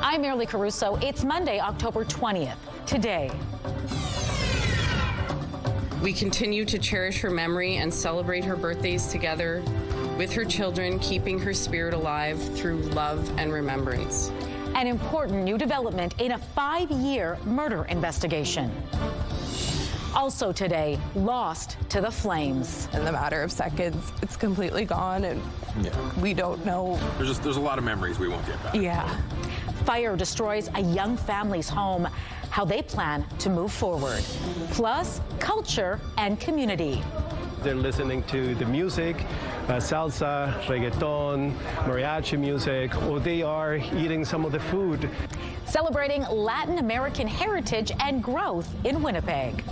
I'm Merely Caruso. It's Monday, October 20th. Today, we continue to cherish her memory and celebrate her birthdays together with her children, keeping her spirit alive through love and remembrance. an important new development in a 5-year murder investigation. Also today, lost to the flames. In the matter of seconds, it's completely gone, and we don't know. There's a lot of memories we won't get back. Yeah. Fire destroys a young family's home, how they plan to move forward. Plus, culture and community. They're listening to the music, salsa, reggaeton, mariachi music, or they are eating some of the food. Celebrating Latin American heritage and growth in Winnipeg.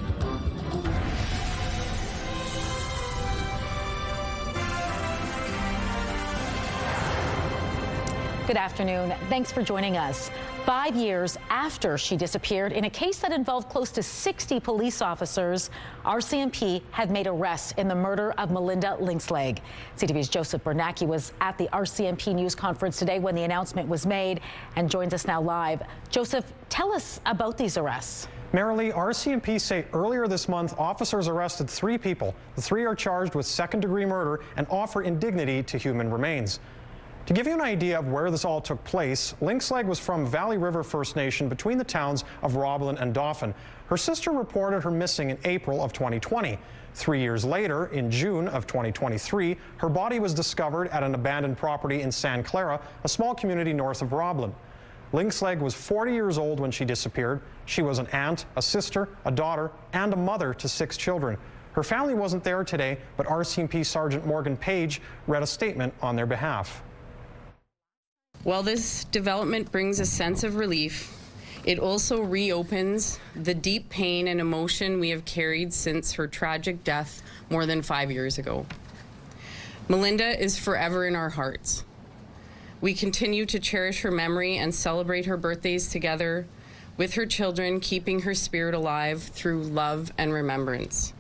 Good afternoon. Thanks for joining us. 5 years after she disappeared in a case that involved close to 60 police officers, RCMP had made arrests in the murder of Melinda Lynxleg. CTV's Joseph Bernacki was at the RCMP news conference today when the announcement was made and joins us now live. Joseph, tell us about these arrests. Merrily, RCMP say earlier this month officers arrested 3 people. The 3 are charged with second-degree murder and offer indignity to human remains. To give you an idea of where this all took place, Lynxleg was from Valley River First Nation between the towns of Roblin and Dauphin. Her sister reported her missing in April of 2020. 3 years later, in June of 2023, her body was discovered at an abandoned property in San Clara, a small community north of Roblin. Lynxleg was 40 years old when she disappeared. She was an aunt, a sister, a daughter, and a mother to 6 children. Her family wasn't there today, but RCMP Sergeant Morgan Page read a statement on their behalf. While this development brings a sense of relief, it also reopens the deep pain and emotion we have carried since her tragic death more than 5 years ago. Melinda is forever in our hearts. We continue to cherish her memory and celebrate her birthdays together with her children, keeping her spirit alive through love and remembrance.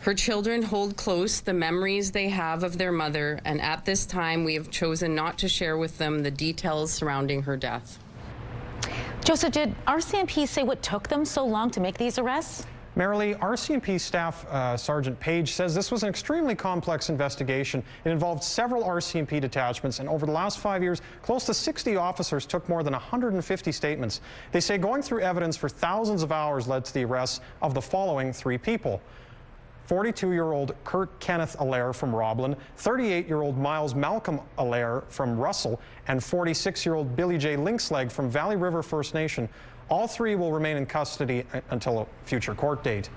Her children hold close the memories they have of their mother, and at this time we have chosen not to share with them the details surrounding her death. Joseph, did RCMP say what took them so long to make these arrests? Merrily, RCMP staff Sergeant Page says this was an extremely complex investigation. It involved several RCMP detachments, and over the last 5 years, close to 60 officers took more than 150 statements. They say going through evidence for thousands of hours led to the arrests of the following 3 people. 42-year-old Kurt Kenneth Allaire from Roblin, 38-year-old Miles Malcolm Allaire from Russell, and 46-year-old Billy J. Lynxleg from Valley River First Nation. All 3 will remain in custody until a future court date.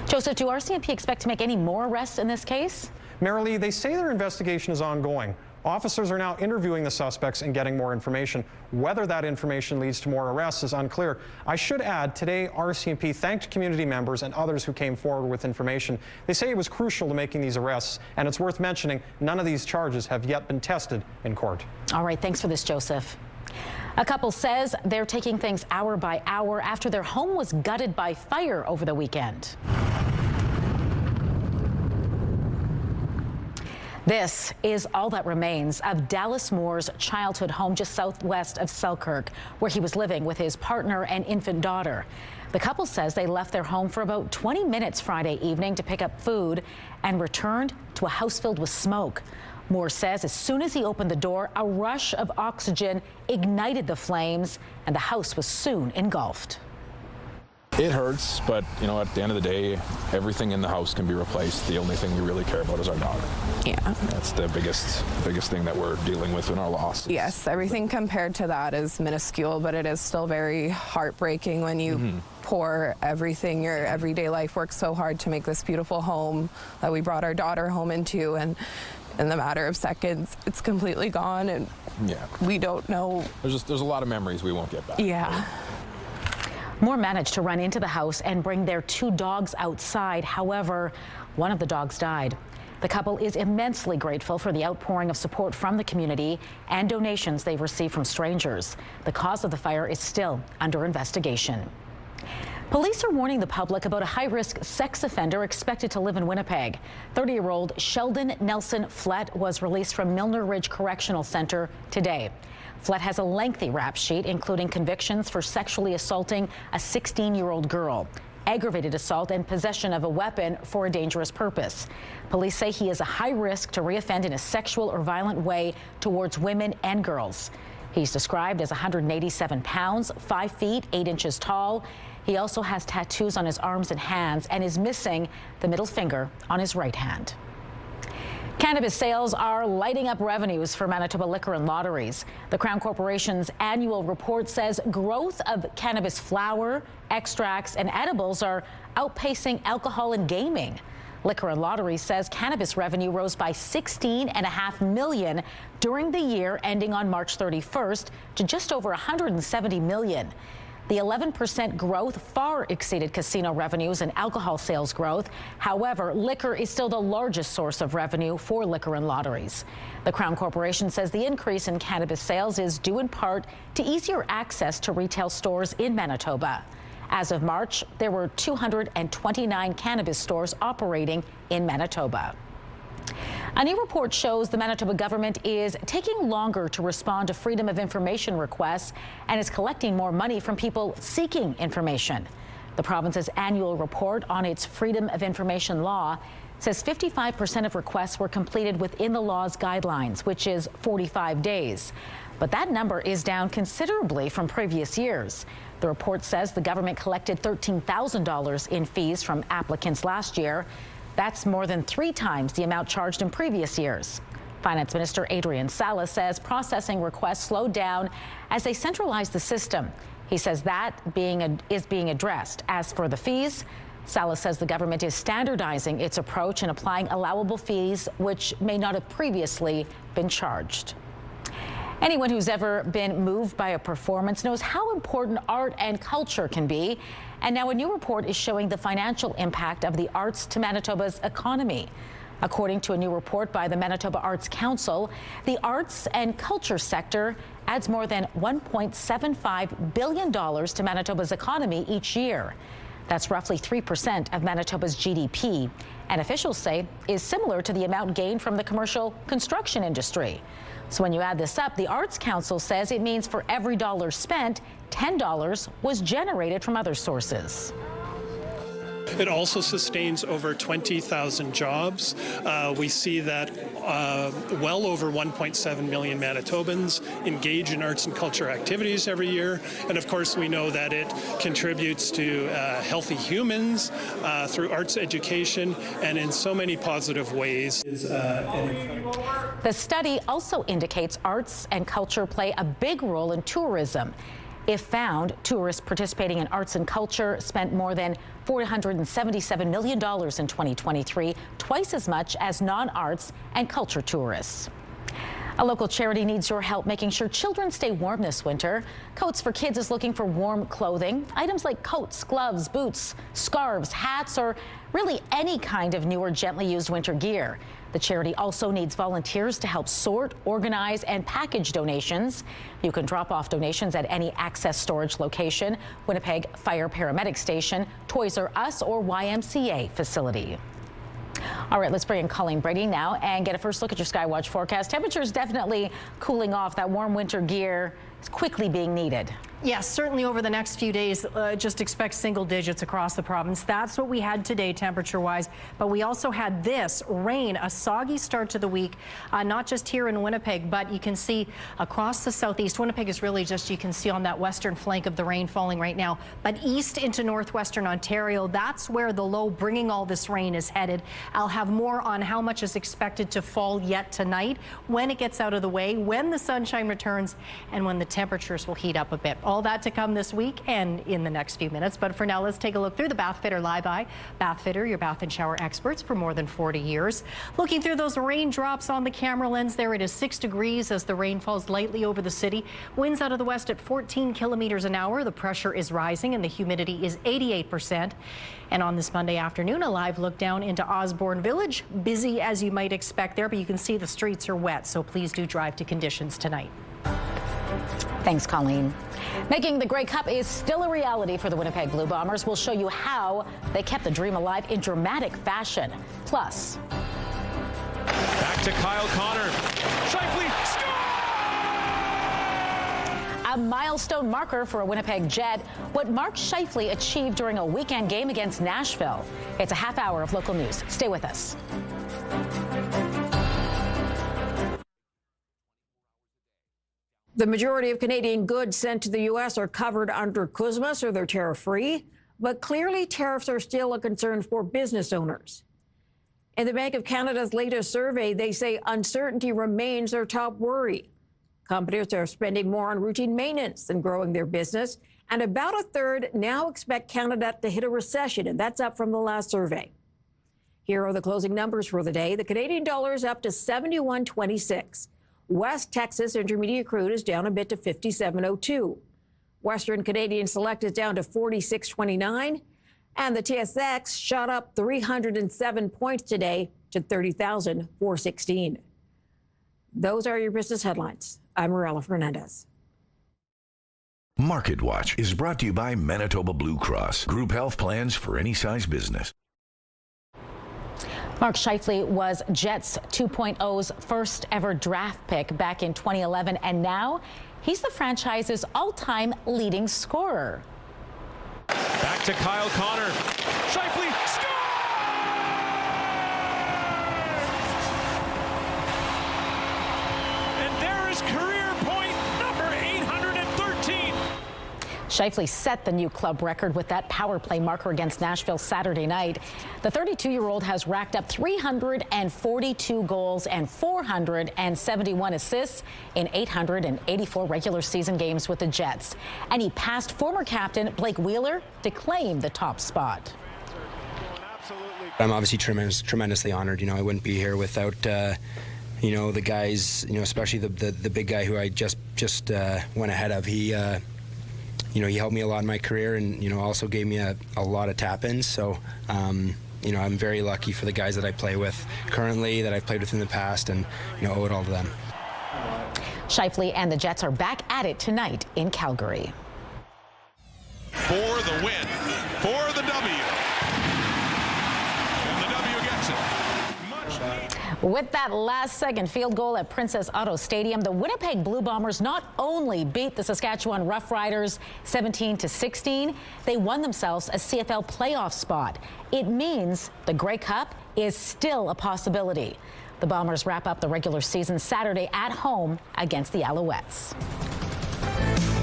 Joseph, do RCMP expect to make any more arrests in this case? Merrily, they say their investigation is ongoing. Officers are now interviewing the suspects and getting more information. Whether that information leads to more arrests is unclear. I should add, today RCMP thanked community members and others who came forward with information. They say it was crucial to making these arrests, and it's worth mentioning none of these charges have yet been tested in court. All right, thanks for this, Joseph. A couple says they're taking things hour by hour after their home was gutted by fire over the weekend. This is all that remains of Dallas Moore's childhood home just southwest of Selkirk, where he was living with his partner and infant daughter. The couple says they left their home for about 20 minutes Friday evening to pick up food and returned to a house filled with smoke. Moore says as soon as he opened the door, a rush of oxygen ignited the flames and the house was soon engulfed. It hurts, but you know, at the end of the day, everything in the house can be replaced. The only thing we really care about is our dog. Yeah. That's the biggest thing that we're dealing with in our loss. Yes, everything compared to that is minuscule, but it is still very heartbreaking when you pour everything, your everyday life, work so hard to make this beautiful home that we brought our daughter home into, and in the matter of seconds, it's completely gone, and we don't know. There's a lot of memories we won't get back. Yeah. Moore managed to run into the house and bring their 2 dogs outside. However, one of the dogs died. The couple is immensely grateful for the outpouring of support from the community and donations they've received from strangers. The cause of the fire is still under investigation. Police are warning the public about a high-risk sex offender expected to live in Winnipeg. 30-year-old Sheldon Nelson Flett was released from Milner Ridge Correctional Center today. Flett has a lengthy rap sheet, including convictions for sexually assaulting a 16-year-old girl, aggravated assault, and possession of a weapon for a dangerous purpose. Police say he is a high risk to reoffend in a sexual or violent way towards women and girls. He's described as 187 pounds, 5 feet, 8 inches tall. He also has tattoos on his arms and hands and is missing the middle finger on his right hand. Cannabis sales are lighting up revenues for Manitoba Liquor and Lotteries. The Crown Corporation's annual report says growth of cannabis flower, extracts, and edibles are outpacing alcohol and gaming. Liquor and Lotteries says cannabis revenue rose by $16.5 million during the year ending on March 31st to just over $170 million. The 11% growth far exceeded casino revenues and alcohol sales growth. However, liquor is still the largest source of revenue for Liquor and Lotteries. The Crown Corporation says the increase in cannabis sales is due in part to easier access to retail stores in Manitoba. As of March, there were 229 cannabis stores operating in Manitoba. A new report shows the Manitoba government is taking longer to respond to Freedom of Information requests and is collecting more money from people seeking information. The province's annual report on its Freedom of Information law says 55% of requests were completed within the law's guidelines, which is 45 days. But that number is down considerably from previous years. The report says the government collected $13,000 in fees from applicants last year. That's more than 3 times the amount charged in previous years. Finance Minister Adrian Salas says processing requests slowed down as they centralized the system. He says that is being addressed. As for the fees, Salas says the government is standardizing its approach and applying allowable fees which may not have previously been charged. Anyone who's ever been moved by a performance knows how important art and culture can be. And now a new report is showing the financial impact of the arts to Manitoba's economy. According to a new report by the Manitoba Arts Council, the arts and culture sector adds more than $1.75 billion to Manitoba's economy each year. That's roughly 3% of Manitoba's GDP, and officials say is similar to the amount gained from the commercial construction industry. So when you add this up, the Arts Council says it means for every dollar spent, $10 was generated from other sources. It also sustains over 20,000 jobs. We see that well over 1.7 million Manitobans engage in arts and culture activities every year. And of course, we know that it contributes to healthy humans through arts education and in so many positive ways. The study also indicates arts and culture play a big role in tourism. If found, tourists participating in arts and culture spent more than $477 million in 2023, twice as much as non-arts and culture tourists. A local charity needs your help making sure children stay warm this winter. Coats for Kids is looking for warm clothing. Items like coats, gloves, boots, scarves, hats, or really any kind of new or gently used winter gear. The charity also needs volunteers to help sort, organize, and package donations. You can drop off donations at any Access Storage location, Winnipeg Fire Paramedic Station, Toys R Us, or YMCA facility. All right, let's bring in Colleen Brady now and get a first look at your Skywatch forecast. Temperatures definitely cooling off. That warm winter gear is quickly being needed. Yes, certainly over the next few days, just expect single digits across the province. That's what we had today temperature-wise, but we also had this rain, a soggy start to the week, not just here in Winnipeg, but you can see across the southeast. Winnipeg is really just, you can see on that western flank of the rain falling right now, but east into northwestern Ontario, that's where the low bringing all this rain is headed. I'll have more on how much is expected to fall yet tonight, when it gets out of the way, when the sunshine returns, and when the temperatures will heat up a bit. All that to come this week and in the next few minutes. But for now, let's take a look through the Bath Fitter Live Eye. Bath Fitter, your bath and shower experts for more than 40 years. Looking through those raindrops on the camera lens, there it is 6 degrees as the rain falls lightly over the city. Winds out of the west at 14 kilometers an hour. The pressure is rising and the humidity is 88%. And on this Monday afternoon, a live look down into Osborne Village. Busy as you might expect there, but you can see the streets are wet, so please do drive to conditions tonight. Thanks, Colleen. Making the Grey Cup is still a reality for the Winnipeg Blue Bombers. We'll show you how they kept the dream alive in dramatic fashion. Plus, back to Kyle Connor. Shifley, score! A milestone marker for a Winnipeg Jet, what Mark Shifley achieved during a weekend game against Nashville. It's a half hour of local news. Stay with us. The majority of Canadian goods sent to the U.S. are covered under CUSMA, so they're tariff-free. But clearly, tariffs are still a concern for business owners. In the Bank of Canada's latest survey, they say uncertainty remains their top worry. Companies are spending more on routine maintenance than growing their business, and about a third now expect Canada to hit a recession, and that's up from the last survey. Here are the closing numbers for the day. The Canadian dollar is up to 71.26. West Texas Intermediate Crude is down a bit to 57.02. Western Canadian Select is down to 46.29. And the TSX shot up 307 points today to 30,416. Those are your business headlines. I'm Morella Fernandez. Market Watch is brought to you by Manitoba Blue Cross. Group health plans for any size business. Mark Shifley was Jets 2.0's first ever draft pick back in 2011, and now he's the franchise's all-time leading scorer. Back to Kyle Connor. Shifley scores! And there is career point number 813. Shifley set the new club record with that power play marker against Nashville Saturday night. The 32-year-old has racked up 342 goals and 471 assists in 884 regular season games with the Jets. And he passed former captain Blake Wheeler to claim the top spot. I'm obviously tremendously honored. You know, I wouldn't be here without, you know, the guys, you know, especially the big guy who I just went ahead of. He, you know, he helped me a lot in my career, and, you know, also gave me a lot of tap-ins. So, you know, I'm very lucky for the guys that I play with currently, that I've played with in the past, and, you know, owe it all to them. Shifley and the Jets are back at it tonight in Calgary. For the win, for the W. And the W gets it. With that last-second field goal at Princess Auto Stadium, the Winnipeg Blue Bombers not only beat the Saskatchewan Roughriders 17-16, they won themselves a CFL playoff spot. It means the Grey Cup is still a possibility. The Bombers wrap up the regular season Saturday at home against the Alouettes.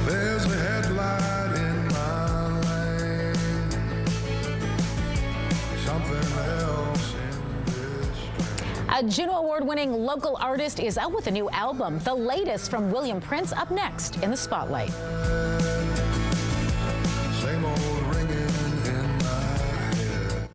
There's a headlight in my lane. Something else in this train. A Juno Award-winning local artist is out with a new album, the latest from William Prince, up next in the Spotlight. Same old ringing in my head.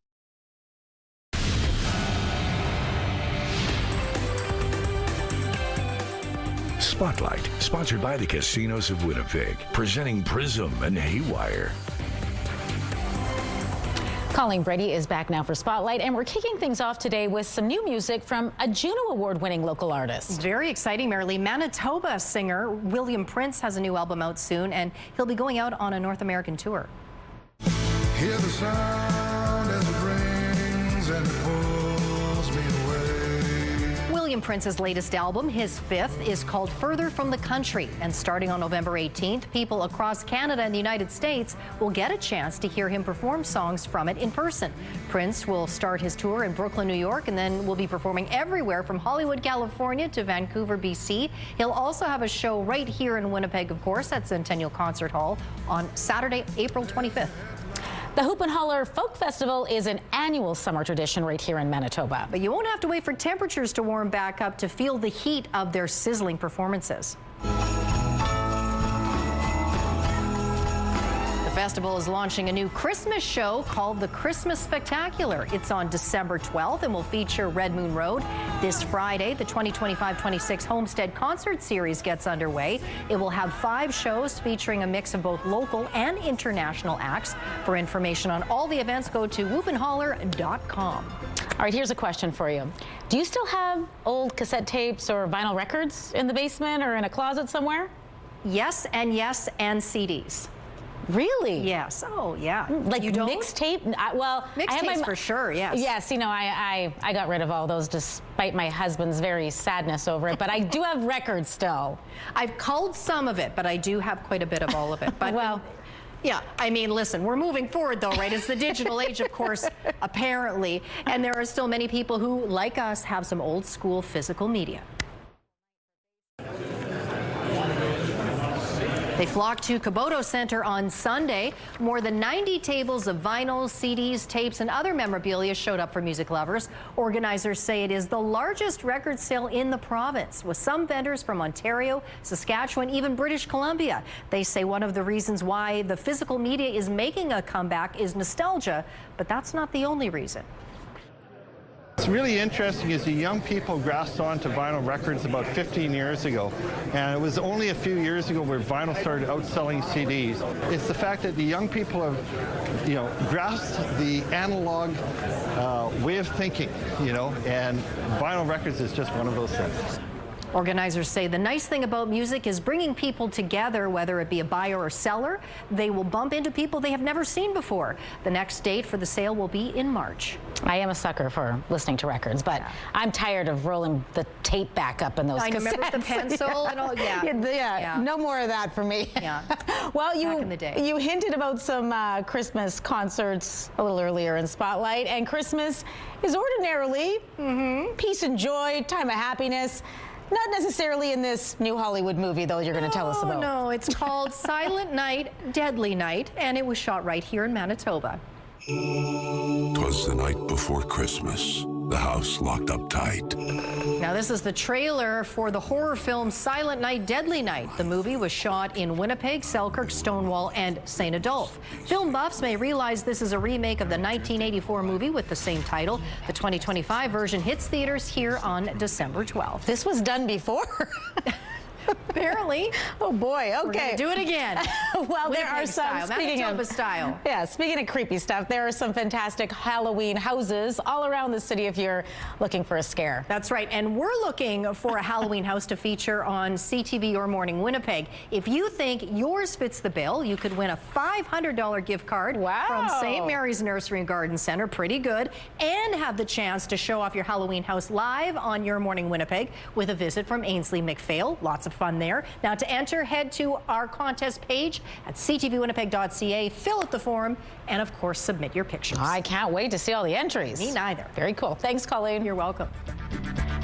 Spotlight, sponsored by the Casinos of Winnipeg, presenting Prism and Haywire. Colleen Brady is back now for Spotlight, and we're kicking things off today with some new music from a Juno Award-winning local artist. Very exciting, Marilee. Manitoba singer William Prince has a new album out soon, and he'll be going out on a North American tour. Hear the sound as it rings and it pulls me away. William Prince's latest album, his fifth, is called Further from the Country, and starting on November 18th, people across Canada and the United States will get a chance to hear him perform songs from it in person. Prince will start his tour in Brooklyn, New York, and then will be performing everywhere from Hollywood, California to Vancouver, BC. He'll also have a show right here in Winnipeg, of course, at Centennial Concert Hall on Saturday, April 25th. The Hoop and Holler Folk Festival is an annual summer tradition right here in Manitoba. But you won't have to wait for temperatures to warm back up to feel the heat of their sizzling performances. The festival is launching a new Christmas show called the Christmas Spectacular. It's on December 12th and will feature Red Moon Road. This Friday, the 2025-26 Homestead Concert Series gets underway. It will have 5 shows featuring a mix of both local and international acts. For information on all the events, go to whoopandholler.com. All right, here's a question for you. Do you still have old cassette tapes or vinyl records in the basement or in a closet somewhere? Yes, and CDs. Really? Yes. Oh, yeah. Like you don't? Mixtape? Well, Mixtapes for sure, yes. Yes, you know, I got rid of all those despite my husband's very sadness over it, but I do have records still. I've culled some of it, but I do have quite a bit of all of it. But well, yeah, I mean, listen, we're moving forward though, right? It's the digital age, of course, apparently. And there are still many people who, like us, have some old school physical media. They flocked to Kaboto Center on Sunday. More than 90 tables of vinyls, CDs, tapes, and other memorabilia showed up for music lovers. Organizers say it is the largest record sale in the province, with some vendors from Ontario, Saskatchewan, even British Columbia. They say one of the reasons why the physical media is making a comeback is nostalgia, but that's not the only reason. What's really interesting is the young people grasped onto vinyl records about 15 years ago, and it was only a few years ago where vinyl started outselling CDs. It's the fact that the young people have, you know, grasped the analog way of thinking, you know, and vinyl records is just one of those things. Organizers say the nice thing about music is bringing people together, whether it be a buyer or seller. They will bump into people they have never seen before. The next date for the sale will be in March. I am a sucker for listening to records, but I'm tired of rolling the tape back up in those cassettes. I remember the pencil and all, yeah, no more of that for me. Yeah. Well, back in the day. You hinted about some Christmas concerts a little earlier in Spotlight, and Christmas is ordinarily peace and joy, time of happiness. Not necessarily in this new Hollywood movie, though, you're going to tell us about. No, it's called Silent Night, Deadly Night, and it was shot right here in Manitoba. 'Twas the night before Christmas, the house locked up tight. Now, this is the trailer for the horror film Silent Night, Deadly Night. The movie was shot in Winnipeg, Selkirk, Stonewall, and St. Adolphe. Film buffs may realize this is a remake of the 1984 movie with the same title. The 2025 version hits theaters here on December 12th. This was done before. Apparently. Oh boy, okay. We're gonna do it again. Well, Winnipeg there are some, Manitoba style. Yeah, speaking of creepy stuff, there are some fantastic Halloween houses all around the city if you're looking for a scare. That's right, and we're looking for a Halloween house to feature on CTV Your Morning Winnipeg. If you think yours fits the bill, you could win a $500 gift card from St. Mary's Nursery and Garden Center, pretty good, and have the chance to show off your Halloween house live on Your Morning Winnipeg with a visit from Ainsley McPhail. Lots of fun there. Now, to enter, head to our contest page at ctvwinnipeg.ca, fill out the form, and of course, submit your pictures. I can't wait to see all the entries. Me neither. Very cool. Thanks, Colleen. You're welcome.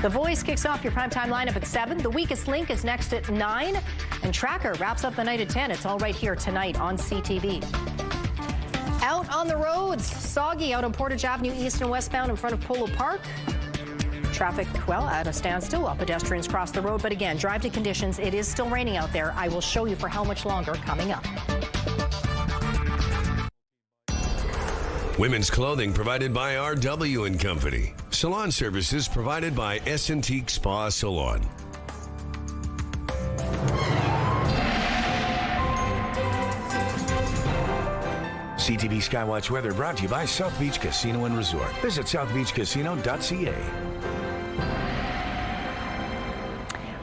The Voice kicks off your primetime lineup at 7. The Weakest Link is next at 9. And Tracker wraps up the night at 10. It's all right here tonight on CTV. Out on the roads, soggy out on Portage Avenue, east and westbound in front of Polo Park. Traffic, well, at a standstill while pedestrians cross the road. But again, drive to conditions. It is still raining out there. I will show you for how much longer coming up. Women's clothing provided by RW & Company. Salon services provided by S&Teak Spa Salon. CTV Skywatch weather brought to you by South Beach Casino and Resort. Visit southbeachcasino.ca.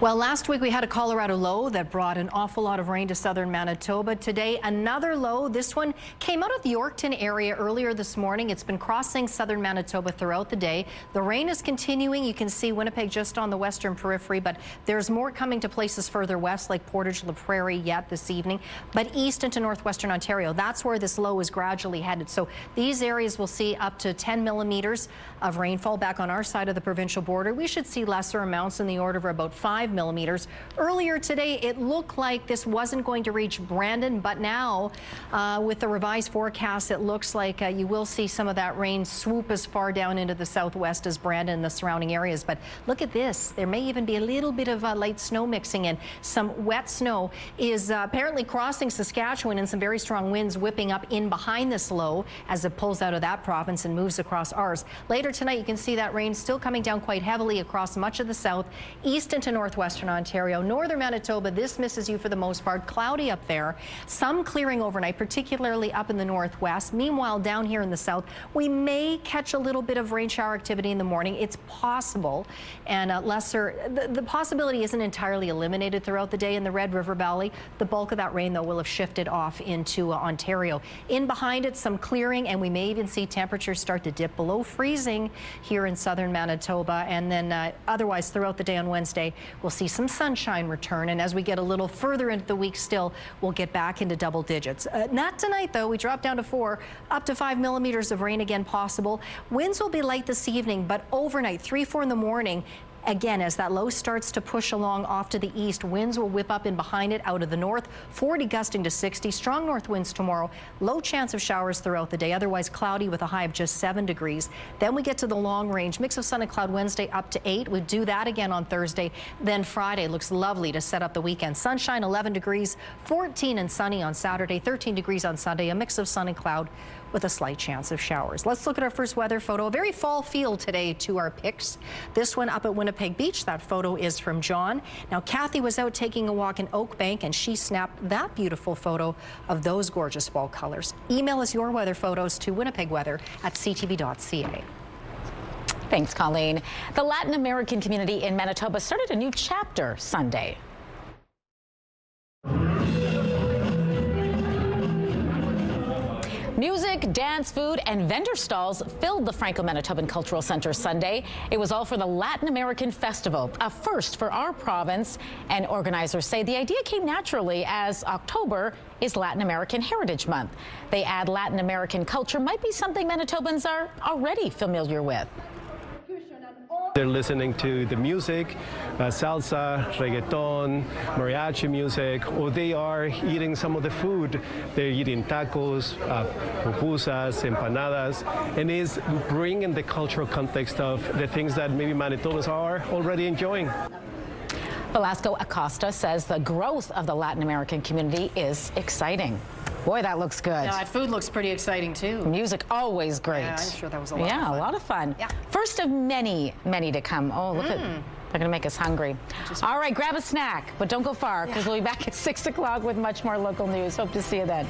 Well, last week we had a Colorado low that brought an awful lot of rain to southern Manitoba. Today, another low. This one came out of the Yorkton area earlier this morning. It's been crossing southern Manitoba throughout the day. The rain is continuing. You can see Winnipeg just on the western periphery, but there's more coming to places further west like Portage, La Prairie yet this evening. But east into northwestern Ontario, that's where this low is gradually headed. So these areas will see up to 10 millimeters of rainfall. Back on our side of the provincial border, we should see lesser amounts in the order of about 5 millimeters. Earlier today, it looked like this wasn't going to reach Brandon, but now with the revised forecast, it looks like you will see some of that rain swoop as far down into the southwest as Brandon and the surrounding areas. But look at this. There may even be a little bit of light snow mixing in. Some wet snow is apparently crossing Saskatchewan, and some very strong winds whipping up in behind this low as it pulls out of that province and moves across ours. Later tonight, you can see that rain still coming down quite heavily across much of the south, east into northwest northwestern Ontario. Northern Manitoba, this misses you for the most part. Cloudy up there. Some clearing overnight, particularly up in the northwest. Meanwhile, down here in the south, we may catch a little bit of rain shower activity in the morning. It's possible, and the possibility isn't entirely eliminated throughout the day in the Red River Valley. The bulk of that rain, though, will have shifted off into Ontario. In behind it, some clearing, and we may even see temperatures start to dip below freezing here in southern Manitoba. And then otherwise, throughout the day on Wednesday, we'll see some sunshine return. And as we get a little further into the week still, we'll get back into double digits. Not tonight, though. We drop down to 4, up to 5 millimeters of rain again possible. Winds will be light this evening, but overnight, 3-4 in the morning. Again, as that low starts to push along off to the east, winds will whip up in behind it out of the north, 40 gusting to 60. Strong north winds tomorrow. Low chance of showers throughout the day, otherwise cloudy with a high of just 7 degrees. Then we get to the long range. Mix of sun and cloud Wednesday up to 8. We do that again on Thursday. Then Friday looks lovely to set up the weekend. Sunshine, 11 degrees, 14 and sunny on Saturday, 13 degrees on Sunday. A mix of sun and cloud with a slight chance of showers. Let's look at our first weather photo. A very fall feel today to our picks. This one up at Winnipeg Beach. That photo is from John. Now, Kathy was out taking a walk in Oak Bank, and she snapped that beautiful photo of those gorgeous fall colors. Email us your weather photos to winnipegweather@ctv.ca. Thanks, Colleen. The Latin American community in Manitoba started a new chapter Sunday. Music, dance, food, and vendor stalls filled the Franco-Manitoban Cultural Center Sunday. It was all for the Latin American Festival, a first for our province, and organizers say the idea came naturally as October is Latin American Heritage Month. They add Latin American culture might be something Manitobans are already familiar with. They're listening to the music, salsa, reggaeton, mariachi music, or they are eating some of the food. They're eating tacos, pupusas, empanadas, and is bringing the cultural context of the things that maybe Manitobans are already enjoying. Velasco Acosta says the growth of the Latin American community is exciting. Boy, that looks good. Yeah, food looks pretty exciting, too. Music, always great. Yeah, I'm sure that was a lot of fun. Yeah, a lot of fun. Yeah. First of many, many to come. Oh, look at, they're going to make us hungry. All right, grab a snack, but don't go far, because we'll be back at 6 o'clock with much more local news. Hope to see you then.